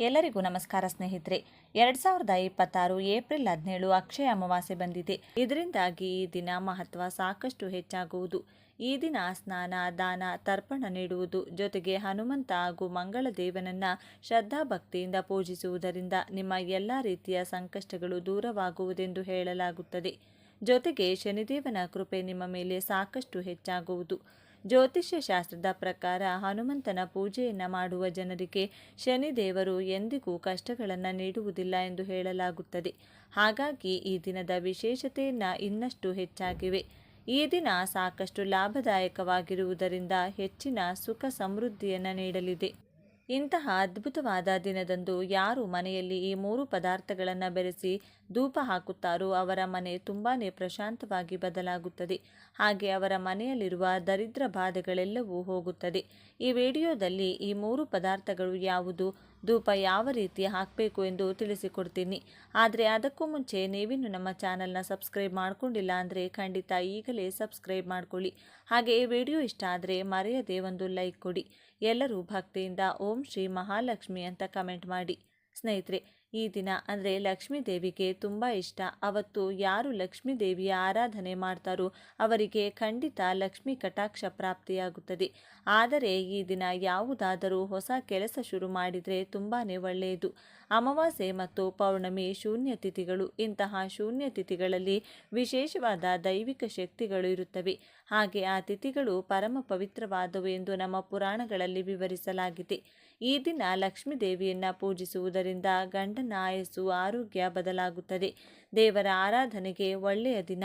ಎಲ್ಲರಿಗೂ ನಮಸ್ಕಾರ ಸ್ನೇಹಿತರೆ. 2026 ಏಪ್ರಿಲ್ 17 ಅಕ್ಷಯ ಅಮಾವಾಸ್ಯೆ ಬಂದಿದೆ. ಇದರಿಂದಾಗಿ ಈ ದಿನ ಮಹತ್ವ ಸಾಕಷ್ಟು ಹೆಚ್ಚಾಗುವುದು. ಈ ದಿನ ಸ್ನಾನ, ದಾನ, ತರ್ಪಣ ನೀಡುವುದು ಜೊತೆಗೆ ಹನುಮಂತ ಹಾಗೂ ಮಂಗಳ ದೇವನನ್ನ ಶ್ರದ್ಧಾಭಕ್ತಿಯಿಂದ ಪೂಜಿಸುವುದರಿಂದ ನಿಮ್ಮ ಎಲ್ಲ ರೀತಿಯ ಸಂಕಷ್ಟಗಳು ದೂರವಾಗುವುದೆಂದು ಹೇಳಲಾಗುತ್ತದೆ. ಜೊತೆಗೆ ಶನಿದೇವನ ಕೃಪೆ ನಿಮ್ಮ ಮೇಲೆ ಸಾಕಷ್ಟು ಹೆಚ್ಚಾಗುವುದು. ಜ್ಯೋತಿಷ್ಯ ಶಾಸ್ತ್ರದ ಪ್ರಕಾರ ಹನುಮಂತನ ಪೂಜೆಯನ್ನು ಮಾಡುವ ಜನರಿಗೆ ಶನಿದೇವರು ಎಂದಿಗೂ ಕಷ್ಟಗಳನ್ನು ನೀಡುವುದಿಲ್ಲ ಎಂದು ಹೇಳಲಾಗುತ್ತದೆ. ಹಾಗಾಗಿ ಈ ದಿನದ ವಿಶೇಷತೆಯನ್ನು ಇನ್ನಷ್ಟು ಹೆಚ್ಚಾಗಿವೆ. ಈ ದಿನ ಸಾಕಷ್ಟು ಲಾಭದಾಯಕವಾಗಿರುವುದರಿಂದ ಹೆಚ್ಚಿನ ಸುಖ ಸಮೃದ್ಧಿಯನ್ನು ನೀಡಲಿದೆ. ಇಂತಹ ಅದ್ಭುತವಾದ ದಿನದಂದು ಯಾರು ಮನೆಯಲ್ಲಿ ಈ 3 ಪದಾರ್ಥಗಳನ್ನು ಬೆರೆಸಿ ಧೂಪ ಹಾಕುತ್ತಾರೋ ಅವರ ಮನೆ ತುಂಬಾ ಪ್ರಶಾಂತವಾಗಿ ಬದಲಾಗುತ್ತದೆ. ಹಾಗೆ ಅವರ ಮನೆಯಲ್ಲಿರುವ ದರಿದ್ರ ಬಾಧೆಗಳೆಲ್ಲವೂ ಹೋಗುತ್ತದೆ. ಈ ವಿಡಿಯೋದಲ್ಲಿ ಈ 3 ಪದಾರ್ಥಗಳು ಯಾವುದು, ಧೂಪ ಯಾವ ರೀತಿ ಹಾಕಬೇಕು ಎಂದು ತಿಳಿಸಿಕೊಡ್ತೀನಿ. ಆದರೆ ಅದಕ್ಕೂ ಮುಂಚೆ ನೀವಿನ್ನು ನಮ್ಮ ಚಾನಲ್ನ ಸಬ್ಸ್ಕ್ರೈಬ್ ಮಾಡ್ಕೊಂಡಿಲ್ಲ ಅಂದರೆ ಖಂಡಿತ ಈಗಲೇ ಸಬ್ಸ್ಕ್ರೈಬ್ ಮಾಡ್ಕೊಳ್ಳಿ. ಹಾಗೆ ಈ ವಿಡಿಯೋ ಇಷ್ಟ ಆದರೆ ಮರೆಯದೆ ಒಂದು ಲೈಕ್ ಕೊಡಿ. ಎಲ್ಲರೂ ಭಕ್ತಿಯಿಂದ ಓಂ ಶ್ರೀ ಮಹಾಲಕ್ಷ್ಮಿ ಅಂತ ಕಮೆಂಟ್ ಮಾಡಿ. ಸ್ನೇಹಿತರೆ, ಈ ದಿನ ಅಂದರೆ ಲಕ್ಷ್ಮೀ ದೇವಿಗೆ ತುಂಬ ಇಷ್ಟ. ಅವತ್ತು ಯಾರು ಲಕ್ಷ್ಮೀ ದೇವಿಯ ಆರಾಧನೆ ಮಾಡ್ತಾರೋ ಅವರಿಗೆ ಖಂಡಿತ ಲಕ್ಷ್ಮೀ ಕಟಾಕ್ಷ ಪ್ರಾಪ್ತಿಯಾಗುತ್ತದೆ. ಆದರೆ ಈ ದಿನ ಯಾವುದಾದರೂ ಹೊಸ ಕೆಲಸ ಶುರು ಮಾಡಿದರೆ ತುಂಬಾ ಒಳ್ಳೆಯದು. ಅಮಾವಾಸ್ಯೆ ಮತ್ತು ಪೌರ್ಣಮಿ ಶೂನ್ಯ ತಿಥಿಗಳು. ಇಂತಹ ಶೂನ್ಯ ತಿಥಿಗಳಲ್ಲಿ ವಿಶೇಷವಾದ ದೈವಿಕ ಶಕ್ತಿಗಳು ಇರುತ್ತವೆ. ಹಾಗೆ ಆ ತಿಥಿಗಳು ಪರಮ ಪವಿತ್ರವಾದವು ಎಂದು ನಮ್ಮ ಪುರಾಣಗಳಲ್ಲಿ ವಿವರಿಸಲಾಗಿದೆ. ಈ ದಿನ ಲಕ್ಷ್ಮೀ ದೇವಿಯನ್ನು ಪೂಜಿಸುವುದರಿಂದ ಗಂಡನ ಆಯಸ್ಸು, ಆರೋಗ್ಯ ಬದಲಾಗುತ್ತದೆ. ದೇವರ ಆರಾಧನೆಗೆ ಒಳ್ಳೆಯ ದಿನ.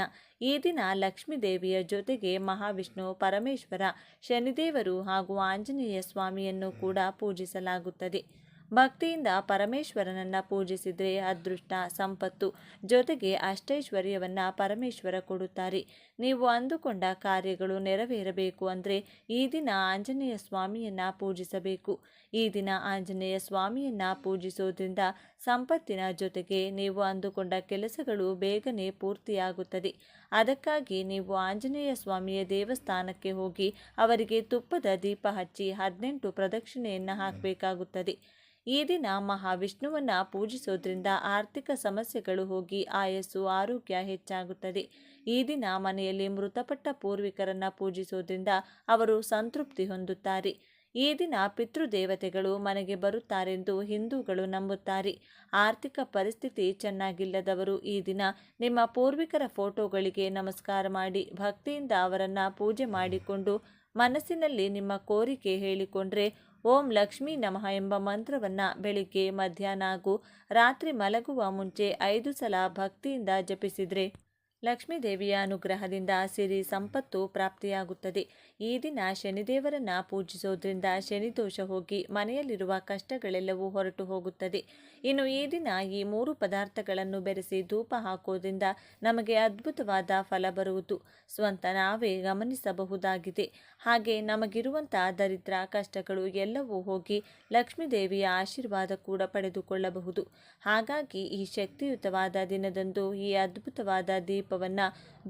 ಈ ದಿನ ಲಕ್ಷ್ಮೀ ದೇವಿಯ ಜೊತೆಗೆ ಮಹಾವಿಷ್ಣು, ಪರಮೇಶ್ವರ, ಶನಿದೇವರು ಹಾಗೂ ಆಂಜನೇಯ ಸ್ವಾಮಿಯನ್ನು ಕೂಡ ಪೂಜಿಸಲಾಗುತ್ತದೆ. ಭಕ್ತಿಯಿಂದ ಪರಮೇಶ್ವರನನ್ನು ಪೂಜಿಸಿದರೆ ಅದೃಷ್ಟ, ಸಂಪತ್ತು ಜೊತೆಗೆ ಅಷ್ಟೈಶ್ವರ್ಯವನ್ನು ಪರಮೇಶ್ವರ ಕೊಡುತ್ತಾರೆ. ನೀವು ಅಂದುಕೊಂಡ ಕಾರ್ಯಗಳು ನೆರವೇರಬೇಕು ಅಂದರೆ ಈ ದಿನ ಆಂಜನೇಯ ಸ್ವಾಮಿಯನ್ನು ಪೂಜಿಸಬೇಕು. ಈ ದಿನ ಆಂಜನೇಯ ಸ್ವಾಮಿಯನ್ನು ಪೂಜಿಸೋದ್ರಿಂದ ಸಂಪತ್ತಿನ ಜೊತೆಗೆ ನೀವು ಅಂದುಕೊಂಡ ಕೆಲಸಗಳು ಬೇಗನೆ ಪೂರ್ತಿಯಾಗುತ್ತದೆ. ಅದಕ್ಕಾಗಿ ನೀವು ಆಂಜನೇಯ ಸ್ವಾಮಿಯ ದೇವಸ್ಥಾನಕ್ಕೆ ಹೋಗಿ ಅವರಿಗೆ ತುಪ್ಪದ ದೀಪ ಹಚ್ಚಿ 18 ಪ್ರದಕ್ಷಿಣೆಯನ್ನು ಹಾಕಬೇಕಾಗುತ್ತದೆ. ಈ ದಿನ ಮಹಾವಿಷ್ಣುವನ್ನು ಪೂಜಿಸೋದ್ರಿಂದ ಆರ್ಥಿಕ ಸಮಸ್ಯೆಗಳು ಹೋಗಿ ಆಯಸ್ಸು, ಆರೋಗ್ಯ ಹೆಚ್ಚಾಗುತ್ತದೆ. ಈ ದಿನ ಮನೆಯಲ್ಲಿ ಮೃತಪಟ್ಟ ಪೂರ್ವಿಕರನ್ನು ಪೂಜಿಸೋದ್ರಿಂದ ಅವರು ಸಂತೃಪ್ತಿ ಹೊಂದುತ್ತಾರೆ. ಈ ದಿನ ಪಿತೃದೇವತೆಗಳು ಮನೆಗೆ ಬರುತ್ತಾರೆಂದು ಹಿಂದೂಗಳು ನಂಬುತ್ತಾರೆ. ಆರ್ಥಿಕ ಪರಿಸ್ಥಿತಿ ಚೆನ್ನಾಗಿಲ್ಲದವರು ಈ ದಿನ ನಿಮ್ಮ ಪೂರ್ವಿಕರ ಫೋಟೋಗಳಿಗೆ ನಮಸ್ಕಾರ ಮಾಡಿ ಭಕ್ತಿಯಿಂದ ಅವರನ್ನು ಪೂಜೆ ಮಾಡಿಕೊಂಡು ಮನಸ್ಸಿನಲ್ಲಿ ನಿಮ್ಮ ಕೋರಿಕೆ ಹೇಳಿಕೊಂಡ್ರೆ ಓಂ ಲಕ್ಷ್ಮೀ ನಮಃ ಎಂಬ ಮಂತ್ರವನ್ನು ಬೆಳಿಗ್ಗೆ, ಮಧ್ಯಾಹ್ನ ಹಾಗೂ ರಾತ್ರಿ ಮಲಗುವ ಮುಂಚೆ 5 ಸಲ ಭಕ್ತಿಯಿಂದ ಜಪಿಸಿದರೆ ಲಕ್ಷ್ಮೀ ದೇವಿಯ ಅನುಗ್ರಹದಿಂದ ಸಿರಿ ಸಂಪತ್ತು ಪ್ರಾಪ್ತಿಯಾಗುತ್ತದೆ. ಈ ದಿನ ಶನಿದೇವರನ್ನು ಪೂಜಿಸೋದ್ರಿಂದ ಶನಿದೋಷ ಹೋಗಿ ಮನೆಯಲ್ಲಿರುವ ಕಷ್ಟಗಳೆಲ್ಲವೂ ಹೊರಟು ಹೋಗುತ್ತದೆ. ಇನ್ನು ಈ ದಿನ ಈ 3 ಪದಾರ್ಥಗಳನ್ನು ಬೆರೆಸಿ ಧೂಪ ಹಾಕೋದ್ರಿಂದ ನಮಗೆ ಅದ್ಭುತವಾದ ಫಲ ಬರುವುದು ಸ್ವಂತ ನಾವೇ ಗಮನಿಸಬಹುದಾಗಿದೆ. ಹಾಗೆ ನಮಗಿರುವಂಥ ದರಿದ್ರ, ಕಷ್ಟಗಳು ಎಲ್ಲವೂ ಹೋಗಿ ಲಕ್ಷ್ಮೀ ದೇವಿಯ ಆಶೀರ್ವಾದ ಕೂಡ ಪಡೆದುಕೊಳ್ಳಬಹುದು. ಹಾಗಾಗಿ ಈ ಶಕ್ತಿಯುತವಾದ ದಿನದಂದು ಈ ಅದ್ಭುತವಾದ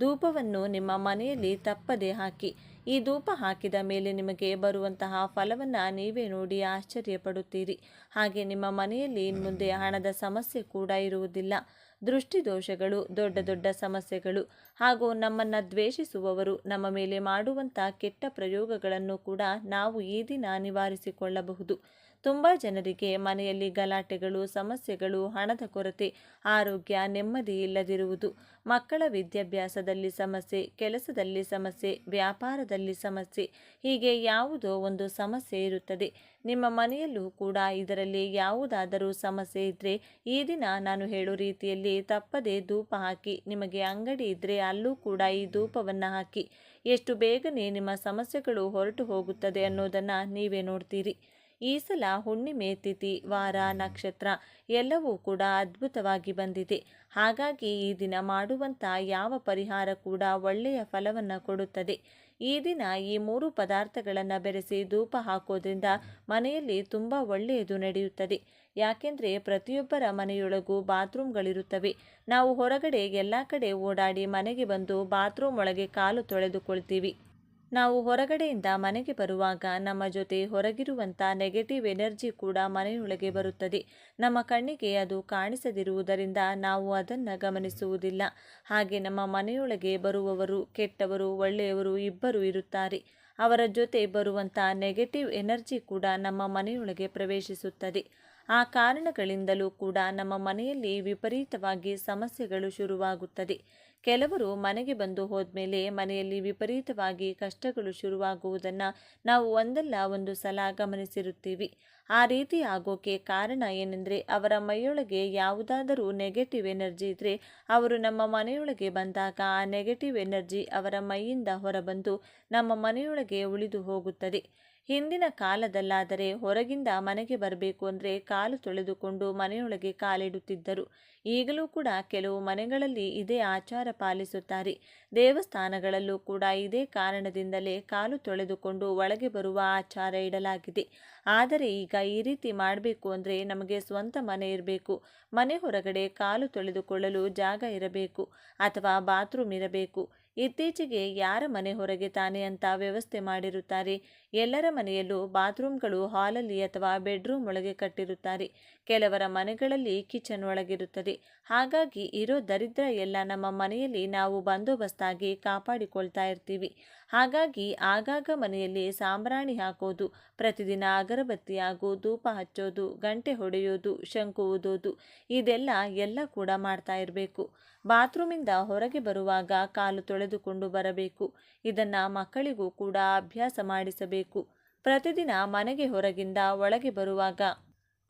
ಧೂಪವನ್ನು ನಿಮ್ಮ ಮನೆಯಲ್ಲಿ ತಪ್ಪದೆ ಹಾಕಿ. ಈ ಧೂಪ ಹಾಕಿದ ಮೇಲೆ ನಿಮಗೆ ಬರುವಂತಹ ಫಲವನ್ನು ನೀವೇ ನೋಡಿ ಆಶ್ಚರ್ಯಪಡುತ್ತೀರಿ. ಹಾಗೆ ನಿಮ್ಮ ಮನೆಯಲ್ಲಿ ಇನ್ಮುಂದೆ ಹಣದ ಸಮಸ್ಯೆ ಕೂಡ ಇರುವುದಿಲ್ಲ. ದೃಷ್ಟಿ ದೋಷಗಳು, ದೊಡ್ಡ ದೊಡ್ಡ ಸಮಸ್ಯೆಗಳು ಹಾಗೂ ನಮ್ಮನ್ನು ದ್ವೇಷಿಸುವವರು ನಮ್ಮ ಮೇಲೆ ಮಾಡುವಂಥ ಕೆಟ್ಟ ಪ್ರಯೋಗಗಳನ್ನು ಕೂಡ ನಾವು ಈ ದಿನ ನಿವಾರಿಸಿಕೊಳ್ಳಬಹುದು. ತುಂಬ ಜನರಿಗೆ ಮನೆಯಲ್ಲಿ ಗಲಾಟೆಗಳು, ಸಮಸ್ಯೆಗಳು, ಹಣದ ಕೊರತೆ, ಆರೋಗ್ಯ, ನೆಮ್ಮದಿ ಇಲ್ಲದಿರುವುದು, ಮಕ್ಕಳ ವಿದ್ಯಾಭ್ಯಾಸದಲ್ಲಿ ಸಮಸ್ಯೆ, ಕೆಲಸದಲ್ಲಿ ಸಮಸ್ಯೆ, ವ್ಯಾಪಾರದಲ್ಲಿ ಸಮಸ್ಯೆ, ಹೀಗೆ ಯಾವುದೋ ಒಂದು ಸಮಸ್ಯೆ ಇರುತ್ತದೆ. ನಿಮ್ಮ ಮನೆಯಲ್ಲೂ ಕೂಡ ಇದರಲ್ಲಿ ಯಾವುದಾದರೂ ಸಮಸ್ಯೆ ಇದ್ದರೆ ಈ ದಿನ ನಾನು ಹೇಳೋ ರೀತಿಯಲ್ಲಿ ತಪ್ಪದೆ ಧೂಪ ಹಾಕಿ. ನಿಮಗೆ ಅಂಗಡಿ ಇದ್ದರೆ ಅಲ್ಲೂ ಕೂಡ ಈ ಧೂಪವನ್ನು ಹಾಕಿ. ಎಷ್ಟು ಬೇಗನೆ ನಿಮ್ಮ ಸಮಸ್ಯೆಗಳು ಹೊರಟು ಹೋಗುತ್ತದೆ ಅನ್ನೋದನ್ನು ನೀವೇ ನೋಡ್ತೀರಿ. ಈ ಸಲ ಹುಣ್ಣಿಮೆ ತಿಥಿ, ವಾರ, ನಕ್ಷತ್ರ ಎಲ್ಲವೂ ಕೂಡ ಅದ್ಭುತವಾಗಿ ಬಂದಿದೆ. ಹಾಗಾಗಿ ಈ ದಿನ ಮಾಡುವಂಥ ಯಾವ ಪರಿಹಾರ ಕೂಡ ಒಳ್ಳೆಯ ಫಲವನ್ನು ಕೊಡುತ್ತದೆ. ಈ ದಿನ ಈ 3 ಪದಾರ್ಥಗಳನ್ನು ಬೆರೆಸಿ ಧೂಪ ಹಾಕೋದ್ರಿಂದ ಮನೆಯಲ್ಲಿ ತುಂಬ ಒಳ್ಳೆಯದು ನಡೆಯುತ್ತದೆ. ಯಾಕೆಂದರೆ ಪ್ರತಿಯೊಬ್ಬರ ಮನೆಯೊಳಗೂ ಬಾತ್ರೂಮ್ಗಳಿರುತ್ತವೆ. ನಾವು ಹೊರಗಡೆ ಎಲ್ಲ ಕಡೆ ಓಡಾಡಿ ಮನೆಗೆ ಬಂದು ಬಾತ್ರೂಮ್ ಒಳಗೆ ಕಾಲು ತೊಳೆದುಕೊಳ್ತೀವಿ. ನಾವು ಹೊರಗಡೆಯಿಂದ ಮನೆಗೆ ಬರುವಾಗ ನಮ್ಮ ಜೊತೆ ಹೊರಗಿರುವಂಥ ನೆಗೆಟಿವ್ ಎನರ್ಜಿ ಕೂಡ ಮನೆಯೊಳಗೆ ಬರುತ್ತದೆ. ನಮ್ಮ ಕಣ್ಣಿಗೆ ಅದು ಕಾಣಿಸದಿರುವುದರಿಂದ ನಾವು ಅದನ್ನು ಗಮನಿಸುವುದಿಲ್ಲ. ಹಾಗೆ ನಮ್ಮ ಮನೆಯೊಳಗೆ ಬರುವವರು ಕೆಟ್ಟವರು ಒಳ್ಳೆಯವರು ಇಬ್ಬರು ಇರುತ್ತಾರೆ. ಅವರ ಜೊತೆ ಬರುವಂಥ ನೆಗೆಟಿವ್ ಎನರ್ಜಿ ಕೂಡ ನಮ್ಮ ಮನೆಯೊಳಗೆ ಪ್ರವೇಶಿಸುತ್ತದೆ. ಆ ಕಾರಣಗಳಿಂದಲೂ ಕೂಡ ನಮ್ಮ ಮನೆಯಲ್ಲಿ ವಿಪರೀತವಾಗಿ ಸಮಸ್ಯೆಗಳು ಶುರುವಾಗುತ್ತದೆ. ಕೆಲವರು ಮನೆಗೆ ಬಂದು ಹೋದ್ಮೇಲೆ ಮನೆಯಲ್ಲಿ ವಿಪರೀತವಾಗಿ ಕಷ್ಟಗಳು ಶುರುವಾಗುವುದನ್ನು ನಾವು ಒಂದಲ್ಲ ಒಂದು ಸಲ ಗಮನಿಸಿರುತ್ತೀವಿ. ಆ ರೀತಿ ಆಗೋಕೆ ಕಾರಣ ಏನೆಂದರೆ ಅವರ ಮೈಯೊಳಗೆ ಯಾವುದಾದರೂ ನೆಗೆಟಿವ್ ಎನರ್ಜಿ ಇದ್ದರೆ ಅವರು ನಮ್ಮ ಮನೆಯೊಳಗೆ ಬಂದಾಗ ಆ ನೆಗೆಟಿವ್ ಎನರ್ಜಿ ಅವರ ಮೈಯಿಂದ ಹೊರಬಂದು ನಮ್ಮ ಮನೆಯೊಳಗೆ ಉಳಿದು ಹೋಗುತ್ತದೆ. ಹಿಂದಿನ ಕಾಲದಲ್ಲಾದರೆ ಹೊರಗಿಂದ ಮನೆಗೆ ಬರಬೇಕು ಅಂದರೆ ಕಾಲು ತೊಳೆದುಕೊಂಡು ಮನೆಯೊಳಗೆ ಕಾಲಿಡುತ್ತಿದ್ದರು. ಈಗಲೂ ಕೂಡ ಕೆಲವು ಮನೆಗಳಲ್ಲಿ ಇದೇ ಆಚಾರ ಪಾಲಿಸುತ್ತಾರೆ. ದೇವಸ್ಥಾನಗಳಲ್ಲೂ ಕೂಡ ಇದೇ ಕಾರಣದಿಂದಲೇ ಕಾಲು ತೊಳೆದುಕೊಂಡು ಒಳಗೆ ಬರುವ ಆಚಾರ ಇಡಲಾಗಿದೆ. ಆದರೆ ಈಗ ಈ ರೀತಿ ಮಾಡಬೇಕು ಅಂದರೆ ನಮಗೆ ಸ್ವಂತ ಮನೆ ಇರಬೇಕು. ಮನೆ ಹೊರಗಡೆ ಕಾಲು ತೊಳೆದುಕೊಳ್ಳಲು ಜಾಗ ಇರಬೇಕು ಅಥವಾ ಬಾತ್ರೂಮ್ ಇರಬೇಕು. ಇತ್ತೀಚೆಗೆ ಯಾರ ಮನೆ ಹೊರಗೆ ತಾನೆ ಅಂತ ವ್ಯವಸ್ಥೆ ಮಾಡಿರುತ್ತಾರೆ. ಎಲ್ಲರ ಮನೆಯಲ್ಲೂ ಬಾತ್ರೂಮ್ಗಳು ಹಾಲಲ್ಲಿ ಅಥವಾ ಬೆಡ್ರೂಮ್ ಒಳಗೆ ಕಟ್ಟಿರುತ್ತಾರೆ. ಕೆಲವರ ಮನೆಗಳಲ್ಲಿ ಕಿಚನ್ ಒಳಗಿರುತ್ತದೆ. ಹಾಗಾಗಿ ಇರೋ ದರಿದ್ರ ಎಲ್ಲ ನಮ್ಮ ಮನೆಯಲ್ಲಿ ನಾವು ಬಂದೋಬಸ್ತಾಗಿ ಕಾಪಾಡಿಕೊಳ್ತಾ ಇರ್ತೀವಿ. ಹಾಗಾಗಿ ಆಗಾಗ ಮನೆಯಲ್ಲಿ ಸಾಂಬ್ರಾಣಿ ಹಾಕೋದು, ಪ್ರತಿದಿನ ಅಗರಬತ್ತಿ ಹಾಗೂ ಧೂಪ ಹಚ್ಚೋದು, ಗಂಟೆ ಹೊಡೆಯೋದು, ಶಂಕು ಊದೋದು ಇದೆಲ್ಲ ಕೂಡ ಮಾಡ್ತಾ ಇರಬೇಕು. ಬಾತ್ರೂಮಿಂದ ಹೊರಗೆ ಬರುವಾಗ ಕಾಲು ತೊಳೆದುಕೊಂಡು ಬರಬೇಕು. ಇದನ್ನು ಮಕ್ಕಳಿಗೂ ಕೂಡ ಅಭ್ಯಾಸ ಮಾಡಿಸಬೇಕು. ಪ್ರತಿದಿನ ಮನೆಗೆ ಹೊರಗಿಂದ ಒಳಗೆ ಬರುವಾಗ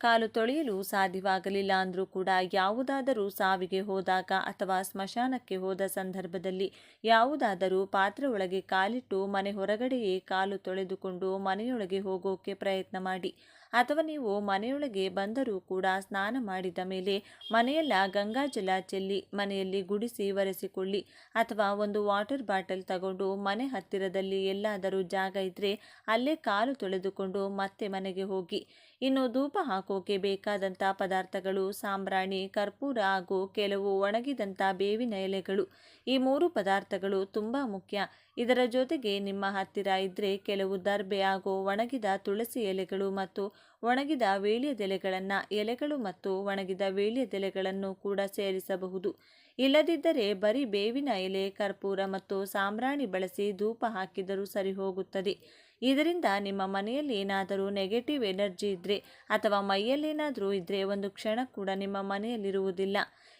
ಕಾಲು ತೊಳೆಯಲು ಸಾಧ್ಯವಾಗಲಿಲ್ಲ ಅಂದರೂ ಕೂಡ ಯಾವುದಾದರೂ ಸಾವಿಗೆ ಹೋದಾಗ ಅಥವಾ ಸ್ಮಶಾನಕ್ಕೆ ಹೋದ ಸಂದರ್ಭದಲ್ಲಿ ಯಾವುದಾದರೂ ಪಾತ್ರೆ ಒಳಗೆ ಕಾಲಿಟ್ಟು ಮನೆ ಹೊರಗಡೆಯೇ ಕಾಲು ತೊಳೆದುಕೊಂಡು ಮನೆಯೊಳಗೆ ಹೋಗೋಕೆ ಪ್ರಯತ್ನ ಮಾಡಿ. ಅಥವಾ ನೀವು ಮನೆಯೊಳಗೆ ಬಂದರೂ ಕೂಡ ಸ್ನಾನ ಮಾಡಿದ ಮೇಲೆ ಮನೆಯೆಲ್ಲ ಗಂಗಾಜಲ ಚೆಲ್ಲಿ ಮನೆಯಲ್ಲಿ ಗುಡಿಸಿ ಒರೆಸಿಕೊಳ್ಳಿ. ಅಥವಾ ಒಂದು ವಾಟರ್ ಬಾಟಲ್ ತಗೊಂಡು ಮನೆ ಹತ್ತಿರದಲ್ಲಿ ಎಲ್ಲಾದರೂ ಜಾಗ ಇದ್ದರೆ ಅಲ್ಲೇ ಕಾಲು ತೊಳೆದುಕೊಂಡು ಮತ್ತೆ ಮನೆಗೆ ಹೋಗಿ. ಇನ್ನು ಧೂಪ ಹಾಕೋಕೆ ಬೇಕಾದಂಥ ಪದಾರ್ಥಗಳು ಸಾಂಬ್ರಾಣಿ, ಕರ್ಪೂರ ಹಾಗೂ ಕೆಲವು ಒಣಗಿದಂಥ ಬೇವಿನ ಎಲೆಗಳು. ಈ 3 ಪದಾರ್ಥಗಳು ತುಂಬ ಮುಖ್ಯ. ಇದರ ಜೊತೆಗೆ ನಿಮ್ಮ ಹತ್ತಿರ ಇದ್ದರೆ ಕೆಲವು ದರ್ಬೆ ಹಾಗೂ ಒಣಗಿದ ತುಳಸಿ ಎಲೆಗಳು ಮತ್ತು ಒಣಗಿದ ವೀಳ್ಯದೆಲೆಗಳನ್ನು ಎಲೆಗಳು ಮತ್ತು ಒಣಗಿದ ವೀಳ್ಯದೆಲೆಗಳನ್ನು ಕೂಡ ಸೇರಿಸಬಹುದು. ಇಲ್ಲದಿದ್ದರೆ ಬರೀ ಬೇವಿನ ಎಲೆ, ಕರ್ಪೂರ ಮತ್ತು ಸಾಂಬ್ರಾಣಿ ಬಳಸಿ ಧೂಪ ಹಾಕಿದರೂ ಸರಿ ಹೋಗುತ್ತದೆ. ಇದರಿಂದ ನಿಮ್ಮ ಮನೆಯಲ್ಲಿ ಏನಾದರೂ ನೆಗೆಟಿವ್ ಎನರ್ಜಿ ಇದ್ದರೆ ಅಥವಾ ಮೈಯಲ್ಲೇನಾದರೂ ಇದ್ದರೆ ಒಂದು ಕ್ಷಣ ಕೂಡ ನಿಮ್ಮ ಮನೆಯಲ್ಲಿರುವುದಿಲ್ಲ.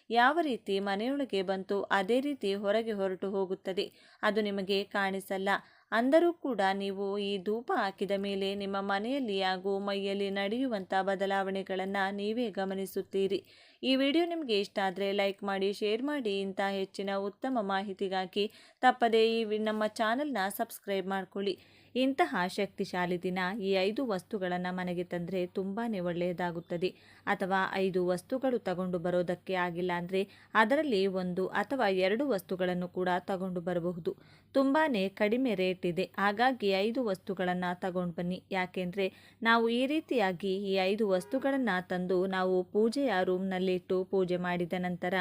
ಯಾವ ರೀತಿ ಮನೆಯೊಳಗೆ ಬಂತು ಅದೇ ರೀತಿ ಹೊರಗೆ ಹೊರಟು ಹೋಗುತ್ತದೆ. ಅದು ನಿಮಗೆ ಕಾಣಿಸಲ್ಲ. ಅಂದರೂ ಕೂಡ ನೀವು ಈ ಧೂಪ ಹಾಕಿದ ಮೇಲೆ ನಿಮ್ಮ ಮನೆಯಲ್ಲಿ ಹಾಗೂ ಮೈಯಲ್ಲಿ ನಡೆಯುವಂಥ ಬದಲಾವಣೆಗಳನ್ನು ನೀವೇ ಗಮನಿಸುತ್ತೀರಿ. ಈ ವಿಡಿಯೋ ನಿಮಗೆ ಇಷ್ಟ ಆದರೆ ಲೈಕ್ ಮಾಡಿ, ಶೇರ್ ಮಾಡಿ. ಇಂಥ ಹೆಚ್ಚಿನ ಉತ್ತಮ ಮಾಹಿತಿಗಾಗಿ ತಪ್ಪದೇ ನಮ್ಮ ಚಾನಲ್ನ ಸಬ್ಸ್ಕ್ರೈಬ್ ಮಾಡ್ಕೊಳ್ಳಿ. ಇಂತಹ ಶಕ್ತಿಶಾಲಿ ದಿನ ಈ 5 ವಸ್ತುಗಳನ್ನು ಮನೆಗೆ ತಂದರೆ ತುಂಬಾ ಒಳ್ಳೆಯದಾಗುತ್ತದೆ. ಅಥವಾ 5 ವಸ್ತುಗಳು ತಗೊಂಡು ಬರೋದಕ್ಕೆ ಆಗಿಲ್ಲ ಅಂದರೆ ಅದರಲ್ಲಿ 1 ಅಥವಾ 2 ವಸ್ತುಗಳನ್ನು ಕೂಡ ತಗೊಂಡು ಬರಬಹುದು. ತುಂಬಾ ಕಡಿಮೆ ರೇಟ್ ಇದೆ. ಹಾಗಾಗಿ 5 ವಸ್ತುಗಳನ್ನು ತಗೊಂಡು ಬನ್ನಿ. ಯಾಕೆಂದರೆ ನಾವು ಈ ರೀತಿಯಾಗಿ ಈ 5 ವಸ್ತುಗಳನ್ನು ತಂದು ನಾವು ಪೂಜೆಯ ರೂಮ್ನಲ್ಲಿಟ್ಟು ಪೂಜೆ ಮಾಡಿದ ನಂತರ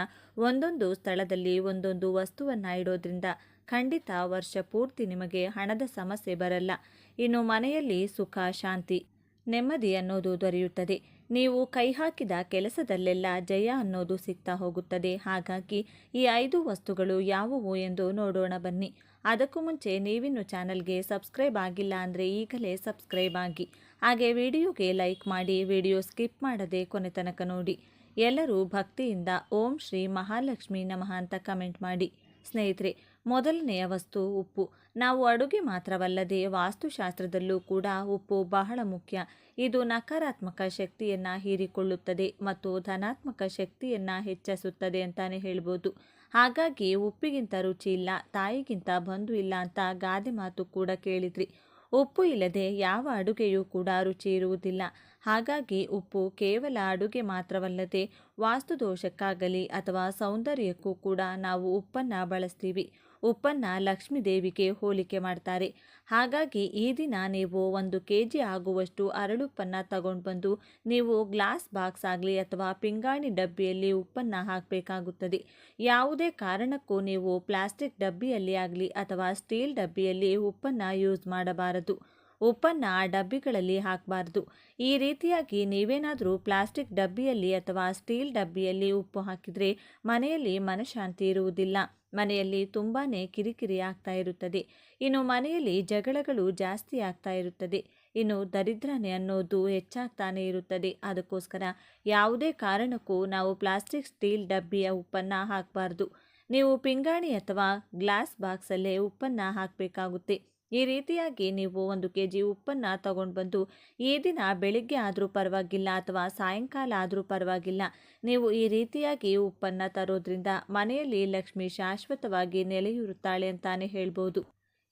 ಒಂದೊಂದು ಸ್ಥಳದಲ್ಲಿ ಒಂದೊಂದು ವಸ್ತುವನ್ನು ಇಡೋದ್ರಿಂದ ಖಂಡಿತ ವರ್ಷ ಪೂರ್ತಿ ನಿಮಗೆ ಹಣದ ಸಮಸ್ಯೆ ಬರಲ್ಲ. ಇನ್ನು ಮನೆಯಲ್ಲಿ ಸುಖ, ಶಾಂತಿ, ನೆಮ್ಮದಿ ಅನ್ನೋದು ದೊರೆಯುತ್ತದೆ. ನೀವು ಕೈ ಹಾಕಿದ ಕೆಲಸದಲ್ಲೆಲ್ಲ ಜಯ ಅನ್ನೋದು ಸಿಗ್ತಾ ಹೋಗುತ್ತದೆ. ಹಾಗಾಗಿ ಈ 5 ವಸ್ತುಗಳು ಯಾವುವು ಎಂದು ನೋಡೋಣ ಬನ್ನಿ. ಅದಕ್ಕೂ ಮುಂಚೆ ನೀವಿನ್ನು ಚಾನಲ್ಗೆ ಸಬ್ಸ್ಕ್ರೈಬ್ ಆಗಿಲ್ಲ ಅಂದರೆ ಈಗಲೇ ಸಬ್ಸ್ಕ್ರೈಬ್ ಆಗಿ. ಹಾಗೆ ವಿಡಿಯೋಗೆ ಲೈಕ್ ಮಾಡಿ, ವಿಡಿಯೋ ಸ್ಕಿಪ್ ಮಾಡದೆ ಕೊನೆ ತನಕ ನೋಡಿ. ಎಲ್ಲರೂ ಭಕ್ತಿಯಿಂದ ಓಂ ಶ್ರೀ ಮಹಾಲಕ್ಷ್ಮಿ ನಮಃ ಅಂತ ಕಮೆಂಟ್ ಮಾಡಿ. ಸ್ನೇಹಿತರೆ, ಮೊದಲನೆಯ ವಸ್ತು ಉಪ್ಪು. ನಾವು ಅಡುಗೆ ಮಾತ್ರವಲ್ಲದೆ ವಾಸ್ತುಶಾಸ್ತ್ರದಲ್ಲೂ ಕೂಡ ಉಪ್ಪು ಬಹಳ ಮುಖ್ಯ. ಇದು ನಕಾರಾತ್ಮಕ ಶಕ್ತಿಯನ್ನು ಹೀರಿಕೊಳ್ಳುತ್ತದೆ ಮತ್ತು ಧನಾತ್ಮಕ ಶಕ್ತಿಯನ್ನು ಹೆಚ್ಚಿಸುತ್ತದೆ ಅಂತಾನೆ ಹೇಳ್ಬೋದು. ಹಾಗಾಗಿ ಉಪ್ಪಿಗಿಂತ ರುಚಿ ಇಲ್ಲ, ತಾಯಿಗಿಂತ ಬಂಧು ಇಲ್ಲ ಅಂತ ಗಾದೆ ಮಾತು ಕೂಡ ಕೇಳಿದ್ರಿ. ಉಪ್ಪು ಇಲ್ಲದೆ ಯಾವ ಅಡುಗೆಯೂ ಕೂಡ ರುಚಿ ಇರುವುದಿಲ್ಲ. ಹಾಗಾಗಿ ಉಪ್ಪು ಕೇವಲ ಅಡುಗೆ ಮಾತ್ರವಲ್ಲದೆ ವಾಸ್ತುದೋಷಕ್ಕಾಗಲಿ ಅಥವಾ ಸೌಂದರ್ಯಕ್ಕೂ ಕೂಡ ನಾವು ಉಪ್ಪನ್ನು ಬಳಸ್ತೀವಿ. ಉಪ್ಪನ್ನು ಲಕ್ಷ್ಮೀ ದೇವಿಗೆ ಹೋಲಿಕೆ ಮಾಡ್ತಾರೆ. ಹಾಗಾಗಿ ಈ ದಿನ ನೀವು 1 kg ಆಗುವಷ್ಟು ಹರಳುಪ್ಪನ್ನು ತಗೊಂಡು ಬಂದು ನೀವು ಗ್ಲಾಸ್ ಬಾಕ್ಸ್ ಆಗಲಿ ಅಥವಾ ಪಿಂಗಾಣಿ ಡಬ್ಬಿಯಲ್ಲಿ ಉಪ್ಪನ್ನು ಹಾಕಬೇಕಾಗುತ್ತದೆ. ಯಾವುದೇ ಕಾರಣಕ್ಕೂ ನೀವು ಪ್ಲಾಸ್ಟಿಕ್ ಡಬ್ಬಿಯಲ್ಲಿ ಆಗಲಿ ಅಥವಾ ಸ್ಟೀಲ್ ಡಬ್ಬಿಯಲ್ಲಿ ಉಪ್ಪನ್ನು ಯೂಸ್ ಮಾಡಬಾರದು. ಉಪ್ಪನ್ನು ಆ ಡಬ್ಬಿಗಳಲ್ಲಿ ಹಾಕಬಾರ್ದು. ಈ ರೀತಿಯಾಗಿ ನೀವೇನಾದರೂ ಪ್ಲಾಸ್ಟಿಕ್ ಡಬ್ಬಿಯಲ್ಲಿ ಅಥವಾ ಸ್ಟೀಲ್ ಡಬ್ಬಿಯಲ್ಲಿ ಉಪ್ಪು ಹಾಕಿದರೆ ಮನೆಯಲ್ಲಿ ಮನಃಶಾಂತಿ ಇರುವುದಿಲ್ಲ. ಮನೆಯಲ್ಲಿ ತುಂಬಾ ಕಿರಿಕಿರಿ ಆಗ್ತಾ ಇರುತ್ತದೆ. ಇನ್ನು ಮನೆಯಲ್ಲಿ ಜಗಳಗಳು ಜಾಸ್ತಿ ಆಗ್ತಾ ಇರುತ್ತದೆ. ಇನ್ನು ದರಿದ್ರನೆ ಅನ್ನೋದು ಹೆಚ್ಚಾಗ್ತಾನೆ ಇರುತ್ತದೆ. ಅದಕ್ಕೋಸ್ಕರ ಯಾವುದೇ ಕಾರಣಕ್ಕೂ ನಾವು ಪ್ಲಾಸ್ಟಿಕ್ ಸ್ಟೀಲ್ ಡಬ್ಬಿಯ ಉಪ್ಪನ್ನು ಹಾಕಬಾರ್ದು. ನೀವು ಪಿಂಗಾಣಿ ಅಥವಾ ಗ್ಲಾಸ್ ಬಾಕ್ಸಲ್ಲೇ ಉಪ್ಪನ್ನು ಹಾಕಬೇಕಾಗುತ್ತೆ. ಈ ರೀತಿಯಾಗಿ ನೀವು 1 kg ಉಪ್ಪನ್ನು ತಗೊಂಡು ಬಂದು ಈ ದಿನ ಬೆಳಿಗ್ಗೆ ಆದರೂ ಪರವಾಗಿಲ್ಲ ಅಥವಾ ಸಾಯಂಕಾಲ ಆದರೂ ಪರವಾಗಿಲ್ಲ, ನೀವು ಈ ರೀತಿಯಾಗಿ ಉಪ್ಪನ್ನು ತರೋದ್ರಿಂದ ಮನೆಯಲ್ಲಿ ಲಕ್ಷ್ಮಿ ಶಾಶ್ವತವಾಗಿ ನೆಲೆಯೂರುತ್ತಾಳೆ ಅಂತಾನೆ ಹೇಳ್ಬೋದು.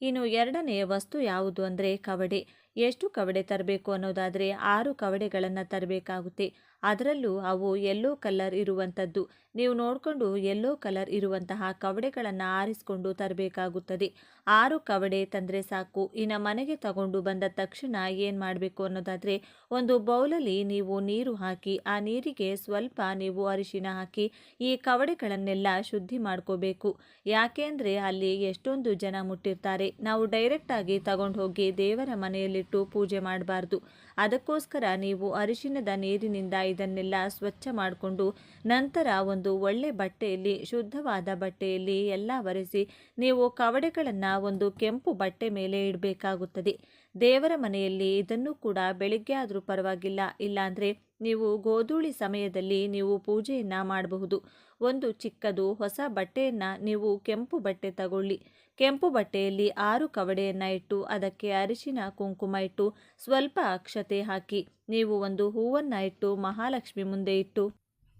ಇನ್ನು 2ನೇ ವಸ್ತು ಯಾವುದು ಅಂದರೆ ಕವಡೆ. ಎಷ್ಟು ಕವಡೆ ತರಬೇಕು ಅನ್ನೋದಾದರೆ 6 ಕವಡೆಗಳನ್ನು ತರಬೇಕಾಗುತ್ತೆ. ಅದರಲ್ಲೂ ಅವು ಯೆಲ್ಲೋ ಕಲರ್ ಇರುವಂಥದ್ದು. ನೀವು ನೋಡಿಕೊಂಡು ಯೆಲ್ಲೋ ಕಲರ್ ಇರುವಂತಹ ಕವಡೆಗಳನ್ನು ಆರಿಸಿಕೊಂಡು ತರಬೇಕಾಗುತ್ತದೆ. 6 ಕವಡೆ ತಂದರೆ ಸಾಕು. ಇನ್ನು ಮನೆಗೆ ತಗೊಂಡು ಬಂದ ತಕ್ಷಣ ಏನು ಮಾಡಬೇಕು ಅನ್ನೋದಾದರೆ ಒಂದು ಬೌಲಲ್ಲಿ ನೀವು ನೀರು ಹಾಕಿ ಆ ನೀರಿಗೆ ಸ್ವಲ್ಪ ನೀವು ಅರಿಶಿನ ಹಾಕಿ ಈ ಕವಡೆಗಳನ್ನೆಲ್ಲ ಶುದ್ಧಿ ಮಾಡ್ಕೋಬೇಕು. ಯಾಕೆ ಅಂದರೆ ಅಲ್ಲಿ ಎಷ್ಟೊಂದು ಜನ ಮುಟ್ಟಿರ್ತಾರೆ. ನಾವು ಡೈರೆಕ್ಟಾಗಿ ತಗೊಂಡು ಹೋಗಿ ದೇವರ ಮನೆಯಲ್ಲಿಟ್ಟು ಪೂಜೆ ಮಾಡಬಾರ್ದು. ಅದಕ್ಕೋಸ್ಕರ ನೀವು ಅರಿಶಿನದ ನೀರಿನಿಂದ ಇದನ್ನೆಲ್ಲ ಸ್ವಚ್ಛ ಮಾಡಿಕೊಂಡು ನಂತರ ಒಂದು ಒಳ್ಳೆ ಬಟ್ಟೆಯಲ್ಲಿ ಶುದ್ಧವಾದ ಬಟ್ಟೆಯಲ್ಲಿ ಎಲ್ಲ ಒರೆಸಿ ನೀವು ಕವಡೆಗಳನ್ನು ಒಂದು ಕೆಂಪು ಬಟ್ಟೆ ಮೇಲೆ ಇಡಬೇಕಾಗುತ್ತದೆ. ದೇವರ ಮನೆಯಲ್ಲಿ ಇದನ್ನು ಕೂಡ ಬೆಳಿಗ್ಗೆ ಆದರೂ ಪರವಾಗಿಲ್ಲ, ಇಲ್ಲಾಂದರೆ ನೀವು ಗೋಧೂಳಿ ಸಮಯದಲ್ಲಿ ನೀವು ಪೂಜೆಯನ್ನು ಮಾಡಬಹುದು. ಒಂದು ಚಿಕ್ಕದು ಹೊಸ ಬಟ್ಟೆಯನ್ನು ನೀವು ಕೆಂಪು ಬಟ್ಟೆ ತಗೊಳ್ಳಿ. ಕೆಂಪು ಬಟ್ಟೆಯಲ್ಲಿ 6 ಕವಡೆಯನ್ನು ಇಟ್ಟು ಅದಕ್ಕೆ ಅರಿಶಿನ ಕುಂಕುಮ ಇಟ್ಟು ಸ್ವಲ್ಪ ಅಕ್ಷತೆ ಹಾಕಿ ನೀವು ಒಂದು ಹೂವನ್ನು ಇಟ್ಟು ಮಹಾಲಕ್ಷ್ಮಿ ಮುಂದೆ ಇಟ್ಟು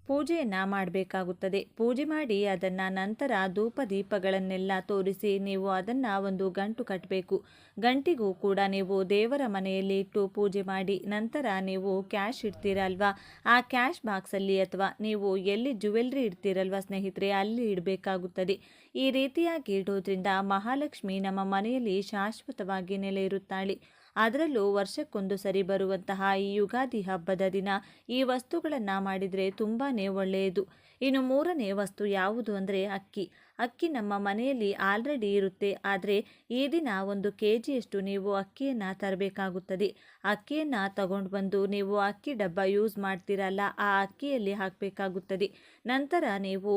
ಪೂಜೆಯನ್ನು ಮಾಡಬೇಕಾಗುತ್ತದೆ. ಪೂಜೆ ಮಾಡಿ ಅದನ್ನು ನಂತರ ಧೂಪ ದೀಪಗಳನ್ನೆಲ್ಲ ತೋರಿಸಿ ನೀವು ಅದನ್ನು ಒಂದು ಗಂಟು ಕಟ್ಟಬೇಕು. ಗಂಟಿಗೂ ಕೂಡ ನೀವು ದೇವರ ಮನೆಯಲ್ಲಿ ಇಟ್ಟು ಪೂಜೆ ಮಾಡಿ ನಂತರ ನೀವು ಕ್ಯಾಶ್ ಇಡ್ತೀರಲ್ವಾ, ಆ ಕ್ಯಾಶ್ ಬಾಕ್ಸಲ್ಲಿ ಅಥವಾ ನೀವು ಎಲ್ಲಿ ಜ್ಯುವೆಲ್ರಿ ಇಡ್ತೀರಲ್ವ ಸ್ನೇಹಿತರೆ, ಅಲ್ಲಿ ಇಡಬೇಕಾಗುತ್ತದೆ. ಈ ರೀತಿಯಾಗಿ ಇಡೋದ್ರಿಂದ ಮಹಾಲಕ್ಷ್ಮಿ ನಮ್ಮ ಮನೆಯಲ್ಲಿ ಶಾಶ್ವತವಾಗಿ ನೆಲೆ ಇರುತ್ತಾಳೆ. ಅದರಲ್ಲೂ ವರ್ಷಕ್ಕೊಂದು ಸರಿ ಬರುವಂತಹ ಈ ಯುಗಾದಿ ಹಬ್ಬದ ದಿನ ಈ ವಸ್ತುಗಳನ್ನು ಮಾಡಿದರೆ ತುಂಬಾ ಒಳ್ಳೆಯದು. ಇನ್ನು 3ನೇ ವಸ್ತು ಯಾವುದು ಅಂದರೆ ಅಕ್ಕಿ. ಅಕ್ಕಿ ನಮ್ಮ ಮನೆಯಲ್ಲಿ ಆಲ್ರೆಡಿ ಇರುತ್ತೆ. ಆದರೆ ಈ ದಿನ 1 kgಯಷ್ಟು ನೀವು ಅಕ್ಕಿಯನ್ನು ತರಬೇಕಾಗುತ್ತದೆ. ಅಕ್ಕಿಯನ್ನು ತಗೊಂಡು ಬಂದು ನೀವು ಅಕ್ಕಿ ಡಬ್ಬ ಯೂಸ್ ಮಾಡ್ತೀರಲ್ಲ ಆ ಅಕ್ಕಿಯಲ್ಲಿ ಹಾಕಬೇಕಾಗುತ್ತದೆ. ನಂತರ ನೀವು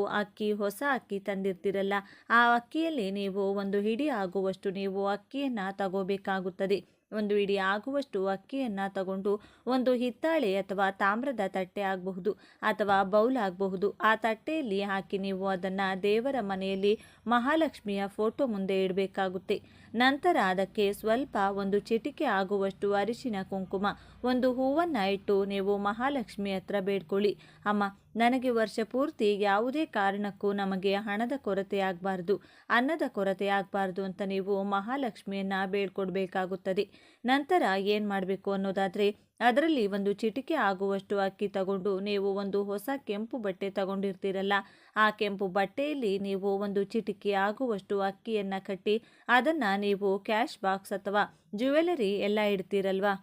ಹೊಸ ಅಕ್ಕಿ ತಂದಿರ್ತೀರಲ್ಲ ಆ ಅಕ್ಕಿಯಲ್ಲಿ ನೀವು 1 ಹಿಡಿ ಆಗುವಷ್ಟು ನೀವು ಅಕ್ಕಿಯನ್ನು ತಗೋಬೇಕಾಗುತ್ತದೆ. 1 ಹಿಡಿ ಆಗುವಷ್ಟು ಅಕ್ಕಿಯನ್ನು ತಗೊಂಡು ಒಂದು ಹಿತ್ತಾಳೆ ಅಥವಾ ತಾಮ್ರದ ತಟ್ಟೆ ಆಗಬಹುದು ಅಥವಾ ಬೌಲ್ ಆಗಬಹುದು, ಆ ತಟ್ಟೆಯಲ್ಲಿ ಹಾಕಿ ನೀವು ಅದನ್ನು ದೇವರ ಮನೆಯಲ್ಲಿ ಮಹಾಲಕ್ಷ್ಮಿಯ ಫೋಟೋ ಮುಂದೆ ಇಡಬೇಕಾಗುತ್ತೆ. ನಂತರ ಅದಕ್ಕೆ ಸ್ವಲ್ಪ 1 ಚಿಟಿಕೆ ಆಗುವಷ್ಟು ಅರಿಶಿನ ಕುಂಕುಮ ಒಂದು ಹೂವನ್ನು ಇಟ್ಟು ನೀವು ಮಹಾಲಕ್ಷ್ಮಿ ಹತ್ರ ಬೇಡ್ಕೊಳ್ಳಿ. ಅಮ್ಮ, ನನಗೆ ವರ್ಷ ಪೂರ್ತಿ ಯಾವುದೇ ಕಾರಣಕ್ಕೂ ನಮಗೆ ಹಣದ ಕೊರತೆ ಆಗಬಾರ್ದು, ಅನ್ನದ ಕೊರತೆ ಆಗಬಾರ್ದು ಅಂತ ನೀವು ಮಹಾಲಕ್ಷ್ಮಿಯನ್ನು ಬೇಡ್ಕೊಡ್ಬೇಕಾಗುತ್ತದೆ. ನಂತರ ಏನು ಮಾಡಬೇಕು ಅನ್ನೋದಾದರೆ ಅದರಲ್ಲಿ 1 ಚಿಟಿಕೆ ಆಗುವಷ್ಟು ಅಕ್ಕಿ ತಗೊಂಡು ನೀವು ಒಂದು ಹೊಸ ಕೆಂಪು ಬಟ್ಟೆ ತಗೊಂಡಿರ್ತೀರಲ್ಲ ಆ ಕೆಂಪು ಬಟ್ಟೆಯಲ್ಲಿ ನೀವು 1 ಚಿಟಿಕೆ ಆಗುವಷ್ಟು ಅಕ್ಕಿಯನ್ನು ಕಟ್ಟಿ ಅದನ್ನು ನೀವು ಕ್ಯಾಶ್ ಬಾಕ್ಸ್ ಅಥವಾ ಜ್ಯುವೆಲರಿ ಎಲ್ಲ ಇಡ್ತೀರಲ್ವಾ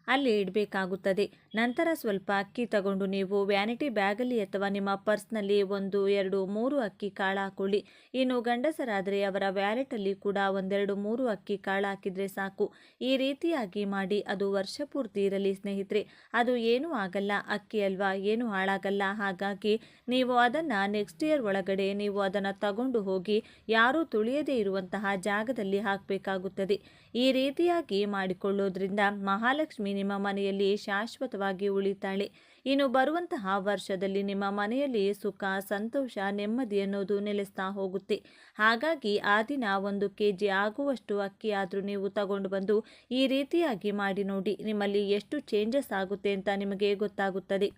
ಅಲ್ಲಿ ಇಡಬೇಕಾಗುತ್ತದೆ. ನಂತರ ಸ್ವಲ್ಪ ಅಕ್ಕಿ ತಗೊಂಡು ನೀವು ವ್ಯಾನಿಟಿ ಬ್ಯಾಗಲ್ಲಿ ಅಥವಾ ನಿಮ್ಮ ಪರ್ಸ್ನಲ್ಲಿ 1, 2, 3 ಅಕ್ಕಿ ಕಾಳು ಹಾಕೊಳ್ಳಿ. ಇನ್ನು ಗಂಡಸರಾದರೆ ಅವರ ವ್ಯಾಲೆಟಲ್ಲಿ ಕೂಡ 1, 2, 3 ಅಕ್ಕಿ ಕಾಳು ಹಾಕಿದರೆ ಸಾಕು. ಈ ರೀತಿಯಾಗಿ ಮಾಡಿ ಅದು ವರ್ಷ ಪೂರ್ತಿ ಇರಲಿ ಸ್ನೇಹಿತರೆ. ಅದು ಏನೂ ಆಗಲ್ಲ, ಅಕ್ಕಿ ಅಲ್ವಾ, ಏನೂ ಹಾಳಾಗಲ್ಲ. ಹಾಗಾಗಿ ನೀವು ಅದನ್ನು ನೆಕ್ಸ್ಟ್ ಇಯರ್ ಒಳಗಡೆ ನೀವು ಅದನ್ನು ತಗೊಂಡು ಹೋಗಿ ಯಾರೂ ತುಳಿಯದೇ ಇರುವಂತಹ ಜಾಗದಲ್ಲಿ ಹಾಕಬೇಕಾಗುತ್ತದೆ. ಈ ರೀತಿಯಾಗಿ ಮಾಡಿಕೊಳ್ಳೋದ್ರಿಂದ ಮಹಾಲಕ್ಷ್ಮಿ ನಿಮ್ಮ ಮನೆಯಲ್ಲಿ ಶಾಶ್ವತವಾಗಿ ಉಳಿತಾಳೆ. ಇನ್ನು ಬರುವಂತಹ ವರ್ಷದಲ್ಲಿ ನಿಮ್ಮ ಮನೆಯಲ್ಲಿ ಸುಖ, ಸಂತೋಷ, ನೆಮ್ಮದಿ ಅನ್ನೋದು ನೆಲೆಸ್ತಾ ಹೋಗುತ್ತೆ. ಹಾಗಾಗಿ ಆ ದಿನ 1 kg ಆಗುವಷ್ಟು ಅಕ್ಕಿ ಆದರೂ ನೀವು ತಗೊಂಡು ಬಂದು ಈ ರೀತಿಯಾಗಿ ಮಾಡಿ ನೋಡಿ, ನಿಮ್ಮಲ್ಲಿ ಎಷ್ಟು ಚೇಂಜಸ್ ಆಗುತ್ತೆ ಅಂತ ನಿಮಗೆ ಗೊತ್ತಾಗುತ್ತದೆ.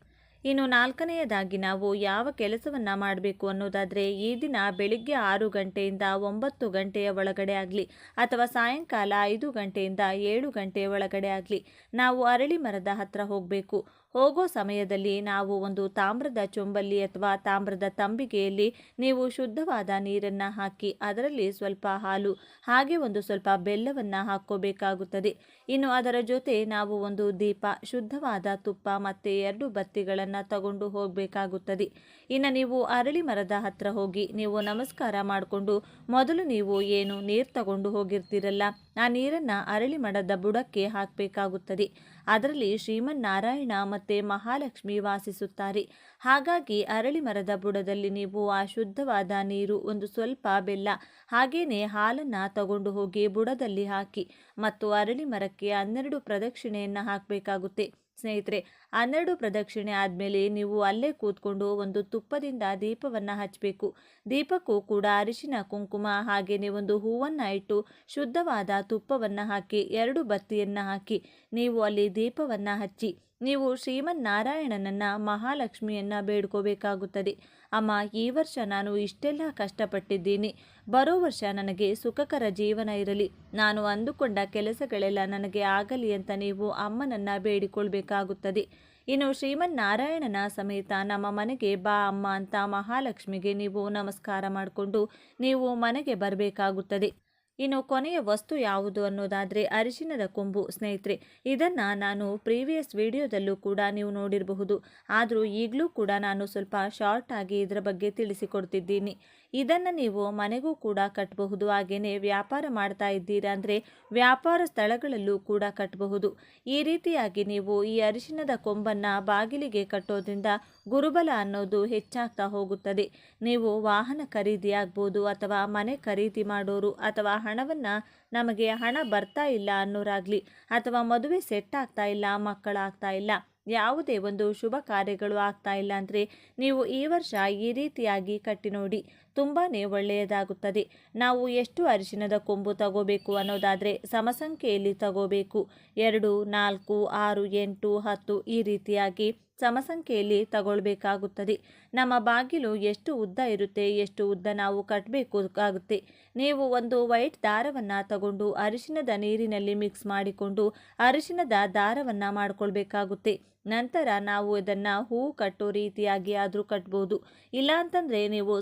ಇನ್ನು ನಾಲ್ಕನೆಯದಾಗಿ ನಾವು ಯಾವ ಕೆಲಸವನ್ನು ಮಾಡಬೇಕು ಅನ್ನೋದಾದರೆ ಈ ದಿನ ಬೆಳಿಗ್ಗೆ 6 ಗಂಟೆಯಿಂದ 9 ಗಂಟೆಯ ಒಳಗಡೆ ಆಗಲಿ ಅಥವಾ ಸಾಯಂಕಾಲ 5 ಗಂಟೆಯಿಂದ 7 ಗಂಟೆಯ ಒಳಗಡೆ ಆಗಲಿ ನಾವು ಅರಳಿ ಮರದ ಹತ್ರ ಹೋಗಬೇಕು. ಹೋಗೋ ಸಮಯದಲ್ಲಿ ನಾವು ಒಂದು ತಾಮ್ರದ ಚೊಂಬಲ್ಲಿ ಅಥವಾ ತಾಮ್ರದ ತಂಬಿಗೆಯಲ್ಲಿ ನೀವು ಶುದ್ಧವಾದ ನೀರನ್ನು ಹಾಕಿ ಅದರಲ್ಲಿ ಸ್ವಲ್ಪ ಹಾಲು ಹಾಗೆ ಒಂದು ಸ್ವಲ್ಪ ಬೆಲ್ಲವನ್ನು ಹಾಕ್ಕೋಬೇಕಾಗುತ್ತದೆ. ಇನ್ನು ಅದರ ಜೊತೆ ನಾವು ಒಂದು ದೀಪ, ಶುದ್ಧವಾದ ತುಪ್ಪ ಮತ್ತು 2 ಬತ್ತಿಗಳನ್ನು ತಗೊಂಡು ಹೋಗಬೇಕಾಗುತ್ತದೆ. ಇನ್ನು ನೀವು ಅರಳಿ ಮರದ ಹತ್ರ ಹೋಗಿ ನೀವು ನಮಸ್ಕಾರ ಮಾಡಿಕೊಂಡು ಮೊದಲು ನೀವು ಏನು ನೀರು ತಗೊಂಡು ಹೋಗಿರ್ತೀರಲ್ಲ ಆ ನೀರನ್ನು ಅರಳಿ ಮರದ ಬುಡಕ್ಕೆ ಹಾಕಬೇಕಾಗುತ್ತದೆ. ಅದರಲ್ಲಿ ಶ್ರೀಮನ್ನಾರಾಯಣ ಮತ್ತು ಮಹಾಲಕ್ಷ್ಮಿ ವಾಸಿಸುತ್ತಾರೆ. ಹಾಗಾಗಿ ಅರಳಿ ಮರದ ಬುಡದಲ್ಲಿ ನೀವು ಆ ಶುದ್ಧವಾದ ನೀರು, ಒಂದು ಸ್ವಲ್ಪ ಬೆಲ್ಲ ಹಾಗೇನೆ ಹಾಲನ್ನು ತಗೊಂಡು ಹೋಗಿ ಬುಡದಲ್ಲಿ ಹಾಕಿ ಮತ್ತು ಅರಳಿ ಮರಕ್ಕೆ 12 ಪ್ರದಕ್ಷಿಣೆಯನ್ನು ಹಾಕಬೇಕಾಗುತ್ತೆ. ಸ್ನೇಹಿತರೆ, 12 ಪ್ರದಕ್ಷಿಣೆ ಆದಮೇಲೆ ನೀವು ಅಲ್ಲೇ ಕೂತ್ಕೊಂಡು ಒಂದು ತುಪ್ಪದಿಂದ ದೀಪವನ್ನು ಹಚ್ಚಬೇಕು. ದೀಪಕ್ಕೂ ಕೂಡ ಅರಿಶಿನ ಕುಂಕುಮ ಹಾಗೆಯೇ ಒಂದು ಹೂವನ್ನು ಇಟ್ಟು ಶುದ್ಧವಾದ ತುಪ್ಪವನ್ನು ಹಾಕಿ 2 ಬತ್ತಿಯನ್ನು ಹಾಕಿ ನೀವು ಅಲ್ಲಿ ದೀಪವನ್ನು ಹಚ್ಚಿ ನೀವು ಶ್ರೀಮನ್ನಾರಾಯಣನನ್ನು, ಮಹಾಲಕ್ಷ್ಮಿಯನ್ನು ಬೇಡ್ಕೋಬೇಕಾಗುತ್ತದೆ. ಅಮ್ಮ, ಈ ವರ್ಷ ನಾನು ಇಷ್ಟೆಲ್ಲ ಕಷ್ಟಪಟ್ಟಿದ್ದೀನಿ, ಬರೋ ವರ್ಷ ನನಗೆ ಸುಖಕರ ಜೀವನ ಇರಲಿ, ನಾನು ಅಂದುಕೊಂಡ ಕೆಲಸಗಳೆಲ್ಲ ನನಗೆ ಆಗಲಿ ಅಂತ ನೀವು ಅಮ್ಮನನ್ನು ಬೇಡಿಕೊಳ್ಬೇಕಾಗುತ್ತದೆ. ಇನ್ನು ಶ್ರೀಮನ್ನಾರಾಯಣನ ಸಮೇತ ನಮ್ಮ ಮನೆಗೆ ಬಾ ಅಮ್ಮ ಅಂತ ಮಹಾಲಕ್ಷ್ಮಿಗೆ ನೀವು ನಮಸ್ಕಾರ ಮಾಡಿಕೊಂಡು ನೀವು ಮನೆಗೆ ಬರಬೇಕಾಗುತ್ತದೆ. ಇನ್ನು ಕೊನೆಯ ವಸ್ತು ಯಾವುದು ಅನ್ನೋದಾದರೆ ಅರಿಶಿನದ ಕೊಂಬು. ಸ್ನೇಹಿತರೆ, ಇದನ್ನು ನಾನು ಪ್ರೀವಿಯಸ್ ವಿಡಿಯೋದಲ್ಲೂ ಕೂಡ ನೀವು ನೋಡಿರಬಹುದು. ಆದರೂ ಈಗಲೂ ಕೂಡ ನಾನು ಸ್ವಲ್ಪ ಶಾರ್ಟ್ ಆಗಿ ಇದರ ಬಗ್ಗೆ ತಿಳಿಸಿಕೊಡ್ತಿದ್ದೀನಿ. ಇದನ್ನು ನೀವು ಮನೆಗೂ ಕೂಡ ಕಟ್ಟಬಹುದು. ಹಾಗೆಯೇ ವ್ಯಾಪಾರ ಮಾಡ್ತಾ ಇದ್ದೀರಾ ಅಂದರೆ ವ್ಯಾಪಾರ ಸ್ಥಳಗಳಲ್ಲೂ ಕೂಡ ಕಟ್ಟಬಹುದು. ಈ ರೀತಿಯಾಗಿ ನೀವು ಈ ಅರಿಶಿನದ ಕೊಂಬನ್ನು ಬಾಗಿಲಿಗೆ ಕಟ್ಟೋದ್ರಿಂದ ಗುರುಬಲ ಅನ್ನೋದು ಹೆಚ್ಚಾಗ್ತಾ ಹೋಗುತ್ತದೆ. ನೀವು ವಾಹನ ಖರೀದಿ ಆಗ್ಬೋದು ಅಥವಾ ಮನೆ ಖರೀದಿ ಮಾಡೋರು ಅಥವಾ ಹಣವನ್ನು ನಮಗೆ ಹಣ ಬರ್ತಾ ಇಲ್ಲ ಅನ್ನೋರಾಗಲಿ ಅಥವಾ ಮದುವೆ ಸೆಟ್ ಆಗ್ತಾ ಇಲ್ಲ, ಮಕ್ಕಳಾಗ್ತಾ ಇಲ್ಲ, ಯಾವುದೇ ಒಂದು ಶುಭ ಕಾರ್ಯಗಳು ಆಗ್ತಾ ಇಲ್ಲ ಅಂದರೆ ನೀವು ಈ ವರ್ಷ ಈ ರೀತಿಯಾಗಿ ಕಟ್ಟಿ ನೋಡಿ, ತುಂಬಾ ಒಳ್ಳೆಯದಾಗುತ್ತದೆ. ನಾವು ಎಷ್ಟು ಅರಿಶಿನದ ಕೊಂಬು ತಗೋಬೇಕು ಅನ್ನೋದಾದರೆ ಸಮಸಂಖ್ಯೆಯಲ್ಲಿ ತಗೋಬೇಕು. 2, 4, 6, 8, 10 ಈ ರೀತಿಯಾಗಿ ಸಮಸಂಖ್ಯೆಯಲ್ಲಿ ತಗೊಳ್ಬೇಕಾಗುತ್ತದೆ. ನಮ್ಮ ಬಾಗಿಲು ಎಷ್ಟು ಉದ್ದ ಇರುತ್ತೆ, ಎಷ್ಟು ಉದ್ದ ನಾವು ಕಟ್ಟಬೇಕಾಗುತ್ತೆ. ನೀವು ಒಂದು ವೈಟ್ ದಾರವನ್ನು ತಗೊಂಡು ಅರಿಶಿನದ ನೀರಿನಲ್ಲಿ ಮಿಕ್ಸ್ ಮಾಡಿಕೊಂಡು ಅರಿಶಿನದ ದಾರವನ್ನು ಮಾಡಿಕೊಳ್ಬೇಕಾಗುತ್ತೆ. ನಂತರ ನಾವು ಇದನ್ನು ಹೂ ಕಟ್ಟೋ ರೀತಿಯಾಗಿ ಆದರೂ ಕಟ್ಬೋದು. ಇಲ್ಲ ಅಂತಂದರೆ ನೀವು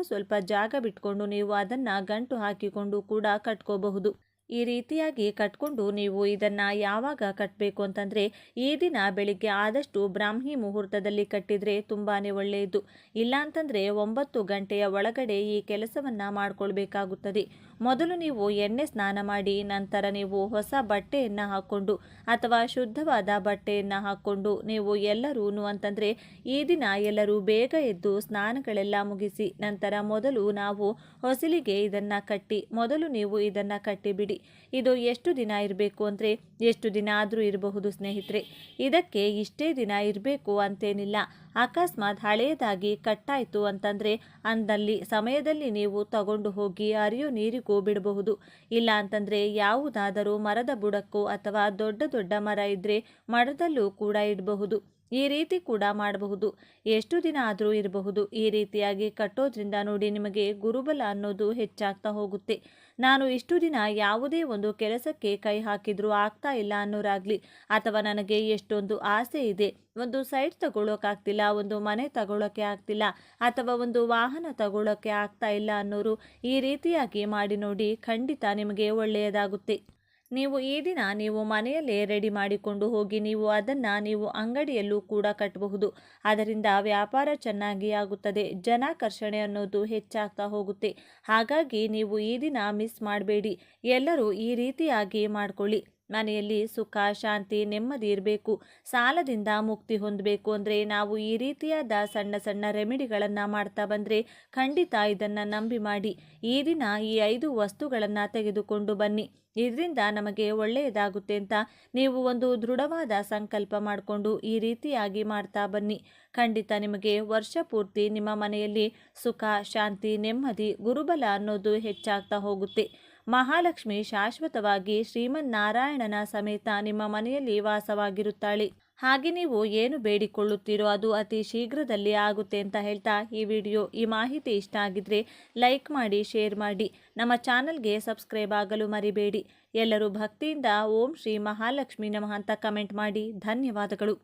ಸ್ವಲ್ಪ ಜಾಗ ಬಿಟ್ಕೊಂಡು ನೀವು ಅದನ್ನು ಗಂಟು ಹಾಕಿಕೊಂಡು ಕೂಡ ಕಟ್ಕೋಬಹುದು. ಈ ರೀತಿಯಾಗಿ ಕಟ್ಕೊಂಡು ನೀವು ಇದನ್ನು ಯಾವಾಗ ಕಟ್ಟಬೇಕು ಅಂತಂದರೆ ಈ ದಿನ ಬೆಳಿಗ್ಗೆ ಆದಷ್ಟು ಬ್ರಾಹ್ಮಿ ಮುಹೂರ್ತದಲ್ಲಿ ಕಟ್ಟಿದರೆ ತುಂಬಾ ಒಳ್ಳೆಯದು. ಇಲ್ಲ ಅಂತಂದರೆ 9 ಗಂಟೆಯ ಒಳಗಡೆ ಈ ಕೆಲಸವನ್ನು ಮಾಡಿಕೊಳ್ಬೇಕಾಗುತ್ತದೆ. ಮೊದಲು ನೀವು ಎಣ್ಣೆ ಸ್ನಾನ ಮಾಡಿ ನಂತರ ನೀವು ಹೊಸ ಬಟ್ಟೆಯನ್ನು ಹಾಕ್ಕೊಂಡು ಅಥವಾ ಶುದ್ಧವಾದ ಬಟ್ಟೆಯನ್ನು ಹಾಕ್ಕೊಂಡು ನೀವು ಎಲ್ಲರೂ ಅಂತಂದರೆ ಈ ದಿನ ಎಲ್ಲರೂ ಬೇಗ ಎದ್ದು ಸ್ನಾನಗಳೆಲ್ಲ ಮುಗಿಸಿ ನಂತರ ಮೊದಲು ನಾವು ಹೊಸಲಿಗೆ ಇದನ್ನು ಕಟ್ಟಿ ಮೊದಲು ನೀವು ಇದನ್ನು ಕಟ್ಟಿಬಿಡಿ. ಇದು ಎಷ್ಟು ದಿನ ಇರಬೇಕು ಅಂದರೆ ಎಷ್ಟು ದಿನ ಆದರೂ ಇರಬಹುದು ಸ್ನೇಹಿತರೆ. ಇದಕ್ಕೆ ಇಷ್ಟೇ ದಿನ ಇರಬೇಕು ಅಂತೇನಿಲ್ಲ. ಅಕಸ್ಮಾತ್ ಹಳೆಯದಾಗಿ ಕಟ್ಟಾಯಿತು ಅಂತಂದರೆ ಅಂದಲ್ಲಿ ಸಮಯದಲ್ಲಿ ನೀವು ತಗೊಂಡು ಹೋಗಿ ಹರಿಯೋ ನೀರಿಗೂ ಬಿಡಬಹುದು. ಇಲ್ಲ ಅಂತಂದರೆ ಯಾವುದಾದರೂ ಮರದ ಬುಡಕ್ಕೂ ಅಥವಾ ದೊಡ್ಡ ಮರ ಇದ್ದರೆ ಮರದಲ್ಲೂ ಕೂಡ ಇಡಬಹುದು. ಈ ರೀತಿ ಕೂಡ ಮಾಡಬಹುದು. ಎಷ್ಟು ದಿನ ಆದರೂ ಇರಬಹುದು. ಈ ರೀತಿಯಾಗಿ ಕಟ್ಟೋದ್ರಿಂದ ನೋಡಿ ನಿಮಗೆ ಗುರುಬಲ ಅನ್ನೋದು ಹೆಚ್ಚಾಗ್ತಾ ಹೋಗುತ್ತೆ. ನಾನು ಇಷ್ಟು ದಿನ ಯಾವುದೇ ಒಂದು ಕೆಲಸಕ್ಕೆ ಕೈ ಹಾಕಿದರೂ ಆಗ್ತಾ ಇಲ್ಲ ಅನ್ನೋರಾಗಲಿ ಅಥವಾ ನನಗೆ ಎಷ್ಟೊಂದು ಆಸೆ ಇದೆ, ಒಂದು ಸೈಟ್ ತಗೊಳ್ಳೋಕ್ಕಾಗ್ತಿಲ್ಲ, ಒಂದು ಮನೆ ತಗೊಳ್ಳೋಕ್ಕೆ ಆಗ್ತಿಲ್ಲ ಅಥವಾ ಒಂದು ವಾಹನ ತಗೊಳ್ಳೋಕ್ಕೆ ಆಗ್ತಾ ಇಲ್ಲ ಅನ್ನೋರು ಈ ರೀತಿಯಾಗಿ ಮಾಡಿ ನೋಡಿ, ಖಂಡಿತ ನಿಮಗೆ ಒಳ್ಳೆಯದಾಗುತ್ತೆ. ನೀವು ಈ ದಿನ ನೀವು ಮನೆಯಲ್ಲೇ ರೆಡಿ ಮಾಡಿಕೊಂಡು ಹೋಗಿ ನೀವು ಅದನ್ನು ನೀವು ಅಂಗಡಿಯಲ್ಲೂ ಕೂಡ ಕಟ್ಟಬಹುದು. ಅದರಿಂದ ವ್ಯಾಪಾರ ಚೆನ್ನಾಗಿ ಆಗುತ್ತದೆ, ಜನಾಕರ್ಷಣೆ ಅನ್ನೋದು ಹೆಚ್ಚಾಗ್ತಾ ಹೋಗುತ್ತೆ. ಹಾಗಾಗಿ ನೀವು ಈ ದಿನ ಮಿಸ್ ಮಾಡಬೇಡಿ. ಎಲ್ಲರೂ ಈ ರೀತಿಯಾಗಿ ಮಾಡ್ಕೊಳ್ಳಿ. ಮನೆಯಲ್ಲಿ ಸುಖ, ಶಾಂತಿ, ನೆಮ್ಮದಿ ಇರಬೇಕು, ಸಾಲದಿಂದ ಮುಕ್ತಿ ಹೊಂದಬೇಕು ಅಂದರೆ ನಾವು ಈ ರೀತಿಯಾದ ಸಣ್ಣ ರೆಮಿಡಿಗಳನ್ನು ಮಾಡ್ತಾ ಬಂದರೆ ಖಂಡಿತ ಇದನ್ನು ನಂಬಿ ಮಾಡಿ. ಈ ದಿನ ಈ 5 ವಸ್ತುಗಳನ್ನು ತೆಗೆದುಕೊಂಡು ಬನ್ನಿ, ಇದರಿಂದ ನಮಗೆ ಒಳ್ಳೆಯದಾಗುತ್ತೆ ಅಂತ ನೀವು ಒಂದು ದೃಢವಾದ ಸಂಕಲ್ಪ ಮಾಡಿಕೊಂಡು ಈ ರೀತಿಯಾಗಿ ಮಾಡ್ತಾ ಬನ್ನಿ. ಖಂಡಿತ ನಿಮಗೆ ವರ್ಷ ಪೂರ್ತಿ ನಿಮ್ಮ ಮನೆಯಲ್ಲಿ ಸುಖ, ಶಾಂತಿ, ನೆಮ್ಮದಿ, ಗುರುಬಲ ಅನ್ನೋದು ಹೆಚ್ಚಾಗ್ತಾ ಹೋಗುತ್ತೆ. ಮಹಾಲಕ್ಷ್ಮಿ ಶಾಶ್ವತವಾಗಿ ಶ್ರೀಮನ್ನಾರಾಯಣನ ಸಮೇತ ನಿಮ್ಮ ಮನೆಯಲ್ಲಿ ವಾಸವಾಗಿರುತ್ತಾಳೆ. ಹಾಗೆ ನೀವು ಏನು ಬೇಡಿಕೊಳ್ಳುತ್ತೀರೋ ಅದು ಅತಿ ಶೀಘ್ರದಲ್ಲಿ ಆಗುತ್ತೆ ಅಂತ ಹೇಳ್ತಾ ಈ ಮಾಹಿತಿ ಇಷ್ಟ ಆಗಿದ್ರೆ ಲೈಕ್ ಮಾಡಿ, ಶೇರ್ ಮಾಡಿ, ನಮ್ಮ ಚಾನಲ್ಗೆ ಸಬ್ಸ್ಕ್ರೈಬ್ ಆಗಲು ಮರಿಬೇಡಿ. ಎಲ್ಲರೂ ಭಕ್ತಿಯಿಂದ ಓಂ ಶ್ರೀ ಮಹಾಲಕ್ಷ್ಮಿ ನಮಃ ಅಂತ ಕಮೆಂಟ್ ಮಾಡಿ. ಧನ್ಯವಾದಗಳು.